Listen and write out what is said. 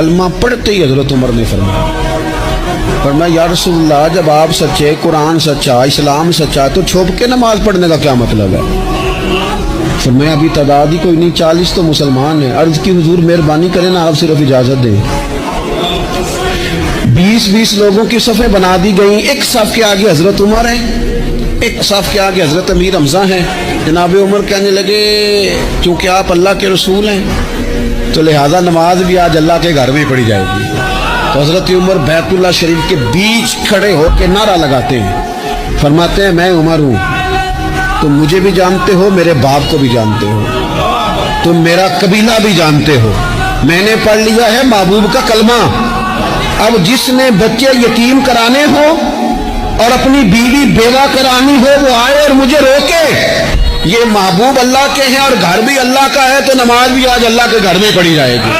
کلمہ پڑھتے ہی حضرت عمر نے فرمایا یا رسول اللہ جب آپ سچے، قرآن سچا، اسلام سچا، تو چھپ کے نماز پڑھنے کا کیا مطلب ہے؟ فرمایا ابھی تعداد ہی کوئی نہیں، 40 تو مسلمان ہیں۔ عرض کی حضور مہربانی کریں نا، آپ صرف اجازت دیں۔ 20 لوگوں کی صفیں بنا دی گئیں، ایک صف کے آگے حضرت عمر ہیں، ایک صف کے آگے حضرت امیر حمزہ ہیں۔ جناب عمر کہنے لگے چونکہ آپ اللہ کے رسول ہیں تو لہٰذا نماز بھی آج اللہ کے گھر میں پڑھی جائے گی۔ تو حضرت عمر بیت اللہ شریف کے بیچ کھڑے ہو کے نعرہ لگاتے ہیں، فرماتے ہیں میں عمر ہوں، تم مجھے بھی جانتے ہو، میرے باپ کو بھی جانتے ہو، تم میرا قبیلہ بھی جانتے ہو، میں نے پڑھ لیا ہے محبوب کا کلمہ۔ اب جس نے بچے یتیم کرانے ہو اور اپنی بیوی بیوہ کرانی ہو وہ آئے اور مجھے روکے۔ یہ محبوب اللہ کے ہیں اور گھر بھی اللہ کا ہے، تو نماز بھی آج اللہ کے گھر میں پڑھی جائے گی۔